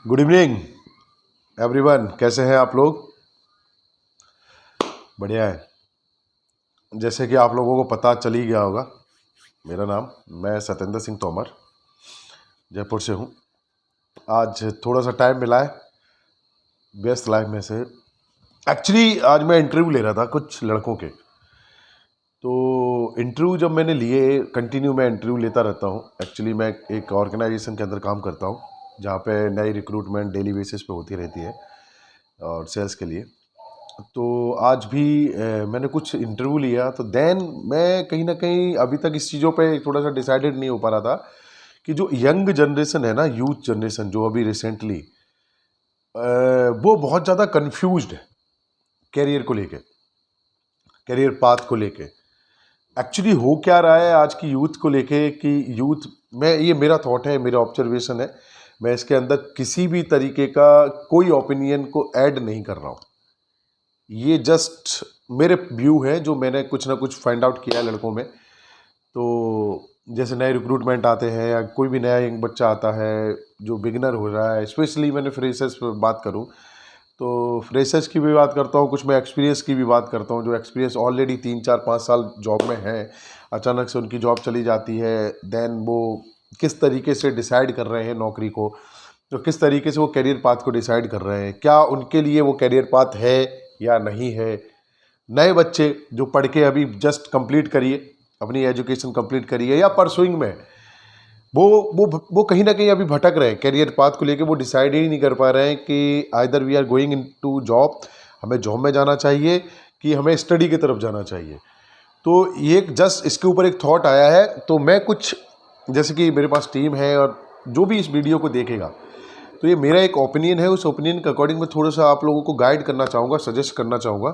Good evening everyone, कैसे हैं आप लोग? बढ़िया है। जैसे कि आप लोगों को पता चल ही गया होगा, मैं सत्येंद्र सिंह तोमर जयपुर से हूँ। आज थोड़ा सा टाइम मिला है व्यस्त लाइफ में से। एक्चुअली आज मैं इंटरव्यू ले रहा था कुछ लड़कों के, तो इंटरव्यू जब मैंने लिए, कंटिन्यू मैं इंटरव्यू लेता रहता हूँ। एक्चुअली मैं एक ऑर्गेनाइजेशन के अंदर काम करता हूँ जहाँ पे नई रिक्रूटमेंट डेली बेसिस पे होती रहती है और सेल्स के लिए। तो आज भी मैंने कुछ इंटरव्यू लिया, तो देन मैं कहीं ना कहीं अभी तक इस चीज़ों पे थोड़ा सा डिसाइडेड नहीं हो पा रहा था कि जो यंग जनरेशन है ना, यूथ जनरेशन जो अभी रिसेंटली वो बहुत ज़्यादा कंफ्यूज्ड है कैरियर को लेके, कैरियर पाथ को लेके। एक्चुअली हो क्या रहा है आज की यूथ को लेके कि यूथ में, ये मेरा थॉट है, मेरा ऑब्जर्वेशन है, मैं इसके अंदर किसी भी तरीके का कोई ओपिनियन को ऐड नहीं कर रहा हूँ। ये जस्ट मेरे व्यू है जो मैंने कुछ ना कुछ फाइंड आउट किया है लड़कों में। तो जैसे नए रिक्रूटमेंट आते हैं या कोई भी नया यंग बच्चा आता है जो बिगिनर हो रहा है, स्पेशली मैंने फ्रेशर्स पर बात करूं तो फ्रेशर्स की भी बात करता हूं, कुछ मैं एक्सपीरियंस की भी बात करता हूं। जो एक्सपीरियंस ऑलरेडी 3 4 5 साल जॉब में हैं, अचानक से उनकी जॉब चली जाती है, देन वो किस तरीके से डिसाइड कर रहे हैं नौकरी को, तो किस तरीके से वो करियर पाथ को डिसाइड कर रहे हैं, क्या उनके लिए वो करियर पाथ है या नहीं है। नए बच्चे जो पढ़ के अभी जस्ट कंप्लीट करिए, अपनी एजुकेशन कंप्लीट करिए या परसुइंग में, वो कहीं ना कहीं अभी भटक रहे हैं करियर पाथ को लेके। वो डिसाइड ही नहीं कर पा रहे हैं कि either we are going into job, हमें जॉब में जाना चाहिए कि हमें स्टडी की तरफ जाना चाहिए। तो ये जस्ट इसके ऊपर एक थॉट आया है। तो मैं कुछ, जैसे कि मेरे पास टीम है और जो भी इस वीडियो को देखेगा, तो ये मेरा एक ओपिनियन है, उस ओपिनियन के अकॉर्डिंग मैं थोड़ा सा आप लोगों को गाइड करना चाहूँगा, सजेस्ट करना चाहूँगा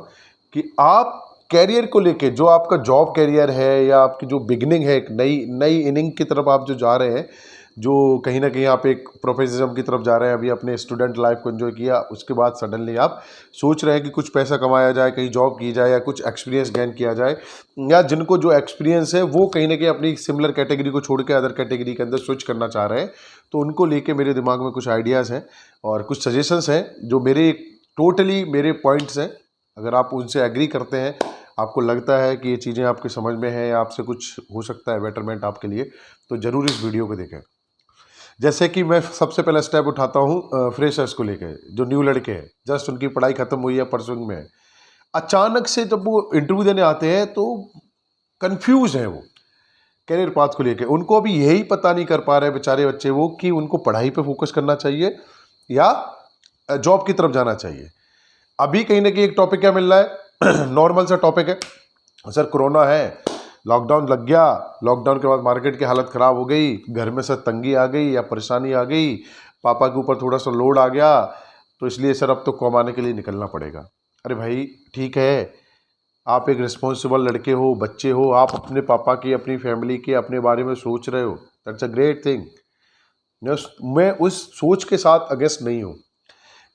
कि आप कैरियर को लेके, जो आपका जॉब कैरियर है या आपकी जो बिगनिंग है, एक नई नई इनिंग की तरफ आप जो जा रहे हैं, जो कहीं ना कहीं आप एक प्रोफेशनलिज्म की तरफ जा रहे हैं, अभी अपने स्टूडेंट लाइफ को एंजॉय किया, उसके बाद सडनली आप सोच रहे हैं कि कुछ पैसा कमाया जाए, कहीं जॉब की जाए या कुछ एक्सपीरियंस गेन किया जाए, या जिनको जो एक्सपीरियंस है वो कहीं ना कहीं अपनी सिमिलर कैटेगरी को छोड़ के अदर कैटेगरी के अंदर स्विच करना चाह रहे हैं। तो उनको लेके मेरे दिमाग में कुछ आइडियाज़ हैं और कुछ सजेशंस हैं जो मेरे टोटली मेरे पॉइंट्स हैं। अगर आप उनसे एग्री करते हैं, आपको लगता है कि ये चीज़ें आपके समझ में हैं या आपसे कुछ हो सकता है बेटरमेंट आपके लिए, तो ज़रूर इस वीडियो को देखें। जैसे कि मैं सबसे पहला स्टेप उठाता हूँ फ्रेशर्स को लेके, जो न्यू लड़के हैं, जस्ट उनकी पढ़ाई खत्म हुई है, परसुइंग में है, अचानक से जब वो इंटरव्यू देने आते हैं तो कंफ्यूज हैं वो कैरियर पाथ को लेके। उनको अभी यही पता नहीं कर पा रहे बेचारे बच्चे वो कि उनको पढ़ाई पे फोकस करना चाहिए या जॉब की तरफ जाना चाहिए। अभी कहीं ना कहीं एक टॉपिक क्या मिल रहा है नॉर्मल सा टॉपिक है, सर कोरोना है, लॉकडाउन लग गया, लॉकडाउन के बाद मार्केट की हालत ख़राब हो गई, घर में सर तंगी आ गई या परेशानी आ गई, पापा के ऊपर थोड़ा सा लोड आ गया, तो इसलिए सर अब तो कमाने के लिए निकलना पड़ेगा। अरे भाई ठीक है, आप एक रिस्पॉन्सिबल लड़के हो, बच्चे हो, आप अपने पापा की, अपनी फैमिली के, अपने बारे में सोच रहे हो, दैट्स अ ग्रेट थिंग। मैं उस सोच के साथ अगेंस्ट नहीं हूँ,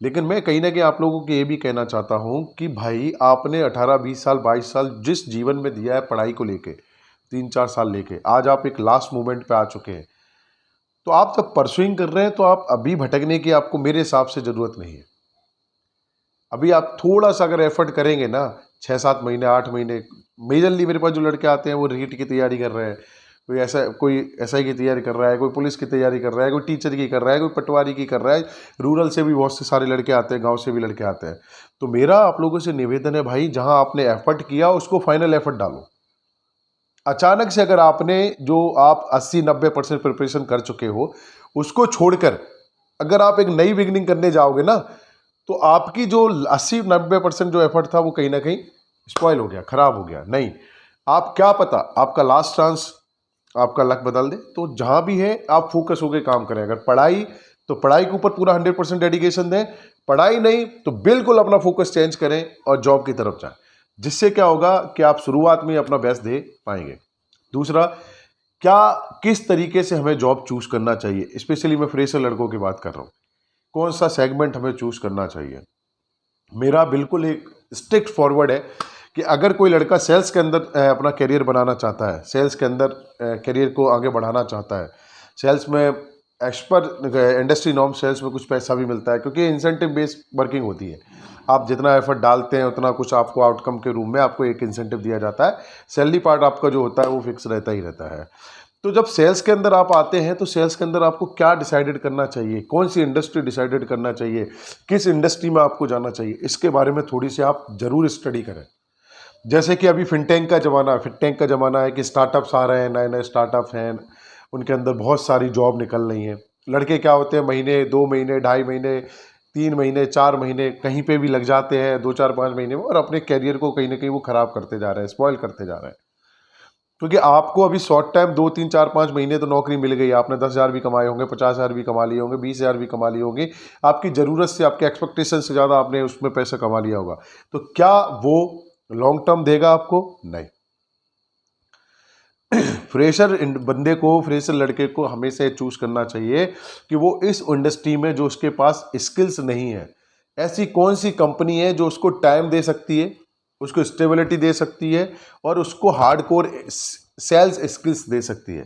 लेकिन मैं कहीं ना कहीं आप लोगों को ये भी कहना चाहता हूँ कि भाई आपने 18 20 साल 22 साल जिस जीवन में दिया है पढ़ाई को लेके, 3 4 साल लेके, आज आप एक लास्ट मोमेंट पे आ चुके हैं। तो आप जब परसुइंग कर रहे हैं तो आप अभी भटकने की आपको मेरे हिसाब से ज़रूरत नहीं है। अभी आप थोड़ा सा अगर एफर्ट करेंगे ना, 6 7 महीने 8 महीने, मेजरली मेरे पास जो लड़के आते हैं वो रीट की तैयारी कर रहे हैं, कोई एसआई की तैयारी कर रहा है, कोई पुलिस की तैयारी कर रहा है, कोई टीचर की कर रहा है, कोई पटवारी की कर रहा है, रूरल से भी बहुत से सारे लड़के आते हैं, गांव से भी लड़के आते हैं। तो मेरा आप लोगों से निवेदन है भाई, जहां आपने एफर्ट किया उसको फाइनल एफर्ट डालो। अचानक से अगर आपने जो आप 80 90% प्रिपरेशन कर चुके हो उसको छोड़कर अगर आप एक नई बिगनिंग करने जाओगे ना, तो आपकी जो 80 90% जो एफर्ट था वो कहीं ना कहीं स्पॉइल हो गया, खराब हो गया। नहीं, आप क्या पता आपका लास्ट चांस आपका लक बदल दे। तो जहां भी है आप फोकस होकर काम करें। अगर पढ़ाई, तो पढ़ाई के ऊपर पूरा 100% डेडिकेशन दें, पढ़ाई नहीं तो बिल्कुल अपना फोकस चेंज करें और जॉब की तरफ जाएं, जिससे क्या होगा कि आप शुरुआत में अपना बेस्ट दे पाएंगे। दूसरा, किस तरीके से हमें जॉब चूज करना चाहिए, स्पेशली मैं फ्रेशर लड़कों की बात कर रहा हूँ, कौन सा सेगमेंट हमें चूज करना चाहिए। मेरा बिल्कुल एक स्ट्रिक्ट फॉरवर्ड है कि अगर कोई लड़का सेल्स के अंदर अपना करियर बनाना चाहता है, सेल्स के अंदर करियर को आगे बढ़ाना चाहता है, सेल्स में as per industry norm sales में कुछ पैसा भी मिलता है, क्योंकि इंसेंटिव बेस्ड वर्किंग होती है। आप जितना एफर्ट डालते हैं उतना कुछ आपको आउटकम के रूप में आपको एक इंसेंटिव दिया जाता है। सैलरी पार्ट आपका जो होता है वो फिक्स रहता ही रहता है। तो जब सेल्स के अंदर आप आते हैं तो सेल्स के अंदर आपको क्या डिसाइडेड करना चाहिए, कौन सी इंडस्ट्री डिसाइडेड करना चाहिए, किस इंडस्ट्री में आपको जाना चाहिए, इसके बारे में थोड़ी सी आप ज़रूर स्टडी करें। जैसे कि अभी फिनटेक का ज़माना है, फिनटेक का ज़माना है कि स्टार्टअप्स आ रहे हैं, नए नए स्टार्टअप हैं, उनके अंदर बहुत सारी जॉब निकल रही हैं। लड़के क्या होते हैं, महीने 2 महीने 2.5 महीने 3 महीने 4 महीने कहीं पे भी लग जाते हैं, 2 4 5 महीने में, और अपने कैरियर को कहीं ना कहीं वो ख़राब करते जा रहे हैं, स्पॉइल करते जा रहे हैं। क्योंकि आपको अभी शॉर्ट टाइम 2 3 4 5 महीने तो नौकरी मिल गई, आपने 10,000 भी कमाए होंगे, 50,000 भी कमा लिए होंगे, 20,000 भी कमा लिए होंगे, आपकी ज़रूरत से, आपके एक्सपेक्टेशन से ज़्यादा आपने उसमें पैसा कमा लिया होगा। तो क्या वो लॉन्ग टर्म देगा आपको? नहीं। फ्रेशर बंदे को, फ्रेशर लड़के को हमेशा ये चूज करना चाहिए कि वो इस इंडस्ट्री में जो उसके पास स्किल्स नहीं है, ऐसी कौन सी कंपनी है जो उसको टाइम दे सकती है, उसको स्टेबिलिटी दे सकती है और उसको हार्डकोर सेल्स स्किल्स दे सकती है,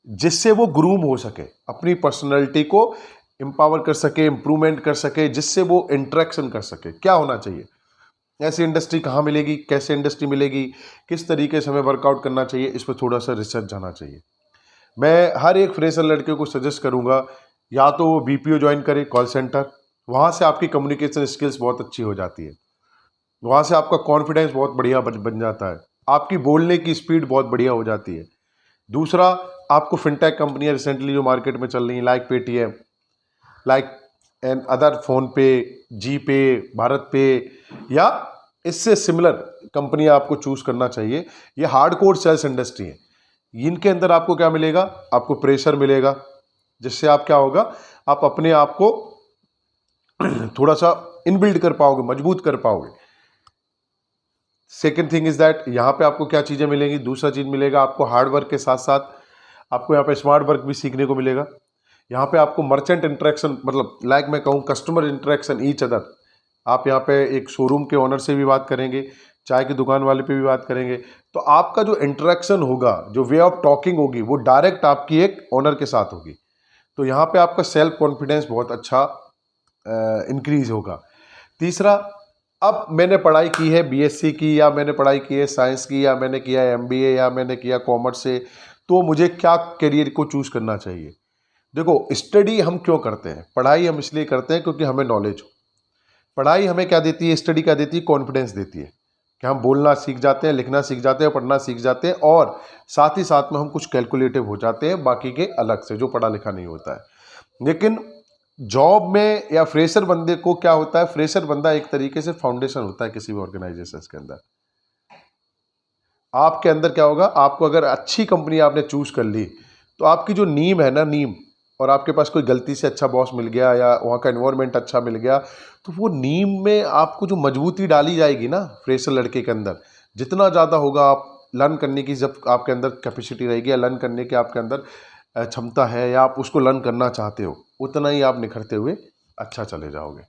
जिससे वो ग्रूम हो सके, अपनी पर्सनैलिटी को एम्पावर कर सके, इम्प्रूवमेंट कर सके, जिससे वो इंटरेक्शन कर सके। क्या होना चाहिए, ऐसी इंडस्ट्री कहाँ मिलेगी, कैसे इंडस्ट्री मिलेगी, किस तरीके से हमें वर्कआउट करना चाहिए, इस पर थोड़ा सा रिसर्च जाना चाहिए। मैं हर एक फ्रेशर लड़के को सजेस्ट करूँगा, या तो वो बीपीओ ज्वाइन करे, कॉल सेंटर, वहाँ से आपकी कम्युनिकेशन स्किल्स बहुत अच्छी हो जाती है, वहाँ से आपका कॉन्फिडेंस बहुत बढ़िया बन जाता है, आपकी बोलने की स्पीड बहुत बढ़िया हो जाती है। दूसरा, आपको फिनटेक कंपनियाँ रिसेंटली जो मार्केट में चल रही हैं, like Paytm, like and other, phone पे, जी पे, भारत पे, या इससे सिमिलर कंपनियां आपको चूज करना चाहिए। ये हार्डकोर सेल्स इंडस्ट्री है, इनके अंदर आपको क्या मिलेगा, आपको प्रेशर मिलेगा, जिससे आप क्या होगा, आप अपने आप को थोड़ा सा इनबिल्ड कर पाओगे, मजबूत कर पाओगे। सेकेंड थिंग इज दैट, यहाँ पे आपको क्या चीज़ें मिलेंगी, दूसरा चीज़ मिलेगा आपको हार्ड वर्क के साथ साथ आपको यहाँ पे स्मार्ट वर्क भी सीखने को मिलेगा। यहाँ पे आपको मर्चेंट इंटरेक्शन, मतलब लाइक मैं कहूँ कस्टमर इंटरेक्शन ईच अदर, आप यहाँ पे एक शोरूम के ओनर से भी बात करेंगे, चाय की दुकान वाले पे भी बात करेंगे, तो आपका जो इंटरेक्शन होगा, जो वे ऑफ टॉकिंग होगी, वो डायरेक्ट आपकी एक ओनर के साथ होगी। तो यहाँ पे आपका सेल्फ कॉन्फिडेंस बहुत अच्छा इंक्रीज होगा। तीसरा, अब मैंने पढ़ाई की है बीएससी की, या मैंने पढ़ाई की है साइंस की, या मैंने किया है एमबीए, या मैंने किया कॉमर्स से, तो मुझे क्या करियर को चूज करना चाहिए। देखो, स्टडी हम क्यों करते हैं, पढ़ाई हम इसलिए करते हैं क्योंकि हमें नॉलेज हो। पढ़ाई हमें क्या देती है, स्टडी क्या देती है, कॉन्फिडेंस देती है कि हम बोलना सीख जाते हैं, लिखना सीख जाते हैं, पढ़ना सीख जाते हैं, और साथ ही साथ में हम कुछ कैलकुलेटिव हो जाते हैं बाकी के अलग से, जो पढ़ा लिखा नहीं होता है। लेकिन जॉब में या फ्रेशर बंदे को क्या होता है, फ्रेशर बंदा एक तरीके से फाउंडेशन होता है किसी भी ऑर्गेनाइजेशन के अंदर। आपके अंदर क्या होगा, आपको अगर अच्छी कंपनी आपने चूज कर ली, तो आपकी जो नींव है ना, नींव, और आपके पास कोई गलती से अच्छा बॉस मिल गया या वहाँ का एनवायरनमेंट अच्छा मिल गया, तो वो नींव में आपको जो मजबूती डाली जाएगी ना फ्रेशर लड़के के अंदर, जितना ज़्यादा होगा आप लर्न करने की, जब आपके अंदर कैपेसिटी रहेगी या लर्न करने की आपके अंदर क्षमता है, या आप उसको लर्न करना चाहते हो, उतना ही आप निखरते हुए अच्छा चले जाओगे।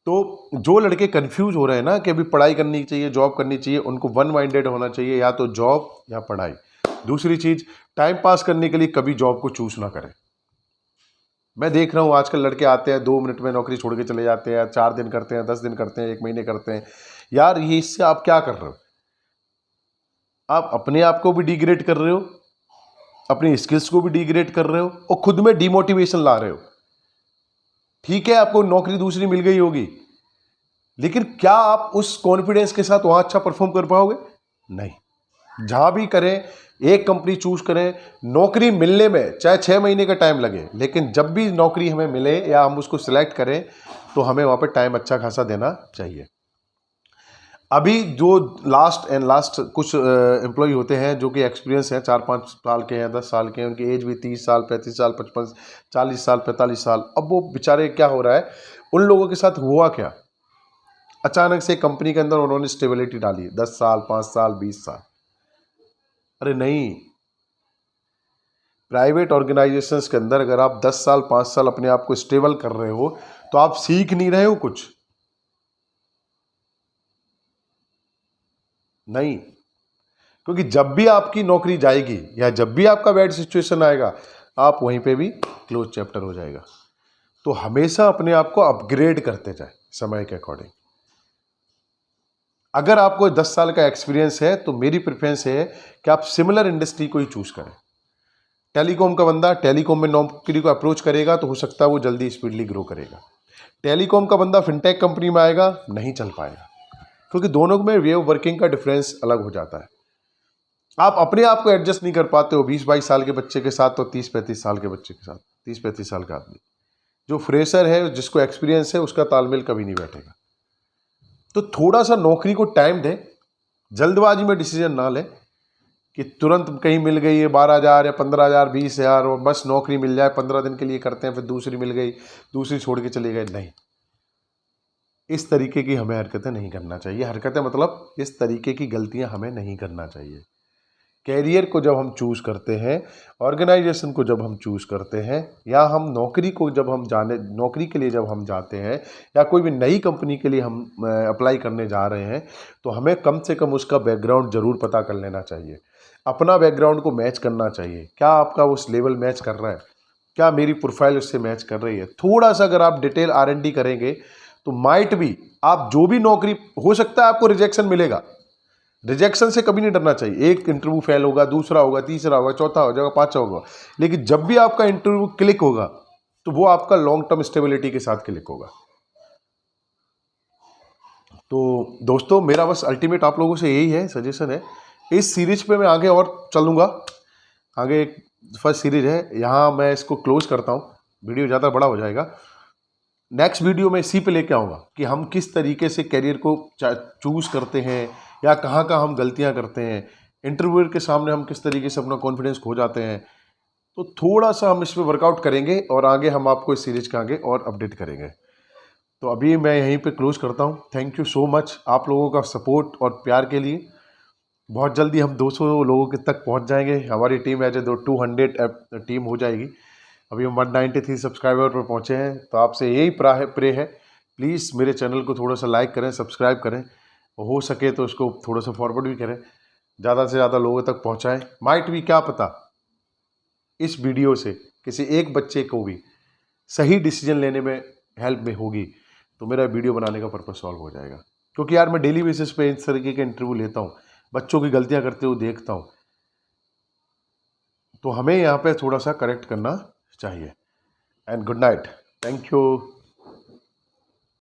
तो जो लड़के कंफ्यूज हो रहे हैं ना कि अभी पढ़ाई करनी चाहिए, जॉब करनी चाहिए, उनको वन माइंडेड होना चाहिए, या तो जॉब या पढ़ाई। दूसरी चीज़, टाइम पास करने के लिए कभी जॉब को चूज ना करें। मैं देख रहा हूँ आजकल लड़के आते हैं 2 मिनट में नौकरी छोड़ के चले जाते हैं, 4 दिन करते हैं, 10 दिन करते हैं, 1 महीने करते हैं। यार, ये इससे आप क्या कर रहे हो, आप अपने आप को भी डिग्रेड कर रहे हो, अपनी स्किल्स को भी डिग्रेड कर रहे हो, और खुद में डिमोटिवेशन ला रहे हो। ठीक है, आपको नौकरी दूसरी मिल गई होगी, लेकिन क्या आप उस कॉन्फिडेंस के साथ वहां अच्छा परफॉर्म कर पाओगे? नहीं। जहां भी करें, एक कंपनी चूज करें, नौकरी मिलने में चाहे 6 महीने का टाइम लगे, लेकिन जब भी नौकरी हमें मिले या हम उसको सिलेक्ट करें, तो हमें वहां पे टाइम अच्छा खासा देना चाहिए। अभी जो लास्ट कुछ एम्प्लॉय होते हैं जो कि एक्सपीरियंस है, 4-5 साल के हैं, 10 साल के हैं, उनकी एज भी 30 साल, 35 साल, 55, 40 साल, 45 साल। अब वो बेचारे, क्या हो रहा है, उन लोगों के साथ हुआ क्या, अचानक से कंपनी के अंदर उन्होंने स्टेबिलिटी डाली, 10 साल, 5 साल, 20 साल। अरे नहीं, प्राइवेट ऑर्गेनाइजेशंस के अंदर अगर आप 10 साल, 5 साल अपने आप को स्टेबल कर रहे हो, तो आप सीख नहीं रहे हो कुछ, नहीं। क्योंकि जब भी आपकी नौकरी जाएगी या जब भी आपका बैड सिचुएशन आएगा, आप वहीं पे भी क्लोज चैप्टर हो जाएगा। तो हमेशा अपने आप को अपग्रेड करते जाए समय के अकॉर्डिंग। अगर आपको 10 साल का एक्सपीरियंस है तो मेरी प्रेफरेंस है कि आप सिमिलर इंडस्ट्री को ही चूज करें। टेलीकॉम का बंदा टेलीकॉम में नौकरी को अप्रोच करेगा तो हो सकता है वो जल्दी स्पीडली ग्रो करेगा। टेलीकॉम का बंदा फिनटेक कंपनी में आएगा, नहीं चल पाएगा, क्योंकि दोनों में वे ऑफ वर्किंग का डिफरेंस अलग हो जाता है। आप अपने आप को एडजस्ट नहीं कर पाते हो 20-22 साल के बच्चे के साथ, तो 30-35 साल के बच्चे के साथ, 30-35 साल का आदमी जो फ्रेशर है, जिसको एक्सपीरियंस है, उसका तालमेल कभी नहीं बैठेगा। तो थोड़ा सा नौकरी को टाइम दें, जल्दबाजी में डिसीजन ना लें कि तुरंत कहीं मिल गई है 12,000 या 15,000 20,000 और बस नौकरी मिल जाए, 15 दिन के लिए करते हैं, फिर दूसरी मिल गई, दूसरी छोड़ के चले गए। नहीं, इस तरीके की हमें हरकतें नहीं करना चाहिए। हरकतें मतलब इस तरीके की गलतियां हमें नहीं करना चाहिए। कैरियर को जब हम चूज करते हैं, ऑर्गेनाइजेशन को जब हम चूज करते हैं, या हम नौकरी को जब हम नौकरी के लिए जब हम जाते हैं, या कोई भी नई कंपनी के लिए हम अप्लाई करने जा रहे हैं, तो हमें कम से कम उसका बैकग्राउंड जरूर पता कर लेना चाहिए। अपना बैकग्राउंड को मैच करना चाहिए। क्या आपका उस लेवल मैच कर रहा है? क्या मेरी प्रोफाइल उससे मैच कर रही है? थोड़ा सा अगर आप डिटेल R&D करेंगे तो माइट भी आप जो भी नौकरी, हो सकता है आपको रिजेक्शन मिलेगा। रिजेक्शन से कभी नहीं डरना चाहिए। एक इंटरव्यू फेल होगा, दूसरा होगा, तीसरा होगा, चौथा हो जाएगा, पांचवा होगा, लेकिन जब भी आपका इंटरव्यू क्लिक होगा तो वो आपका लॉन्ग टर्म स्टेबिलिटी के साथ क्लिक होगा। तो दोस्तों, मेरा बस अल्टीमेट आप लोगों से यही है, सजेशन है। इस सीरीज पे मैं आगे और चलूँगा। आगे एक फर्स्ट सीरीज है, यहाँ मैं इसको क्लोज करता हूँ, वीडियो ज़्यादा बड़ा हो जाएगा। नेक्स्ट वीडियो में इसी पे लेके आऊँगा कि हम किस तरीके से करियर को चूज़ करते हैं, या कहाँ कहाँ हम गलतियाँ करते हैं, इंटरव्यूअर के सामने हम किस तरीके से अपना कॉन्फिडेंस खो जाते हैं। तो थोड़ा सा हम इस पर वर्कआउट करेंगे और आगे हम आपको इस सीरीज के आगे और अपडेट करेंगे। तो अभी मैं यहीं पे क्लोज करता हूँ। थैंक यू सो मच आप लोगों का सपोर्ट और प्यार के लिए। बहुत जल्दी हम 200 लोगों के तक पहुँच जाएंगे। हमारी टीम एज ए 200 टीम हो जाएगी। अभी हम 193 सब्सक्राइबर पर पहुँचे हैं। तो आपसे यही प्रे है, प्लीज़ मेरे चैनल को थोड़ा सा लाइक करें, सब्सक्राइब करें, हो सके तो इसको थोड़ा सा फॉरवर्ड भी करें, ज़्यादा से ज़्यादा लोगों तक पहुँचाएं। माइट भी, क्या पता, इस वीडियो से किसी एक बच्चे को भी सही डिसीजन लेने में हेल्प में होगी, तो मेरा वीडियो बनाने का पर्पस सॉल्व हो जाएगा। क्योंकि यार मैं डेली बेसिस पे इस तरीके के इंटरव्यू लेता हूँ, बच्चों की गलतियाँ करते हुए देखता हूँ, तो हमें यहाँ पे थोड़ा सा करेक्ट करना चाहिए। And good night, thank you.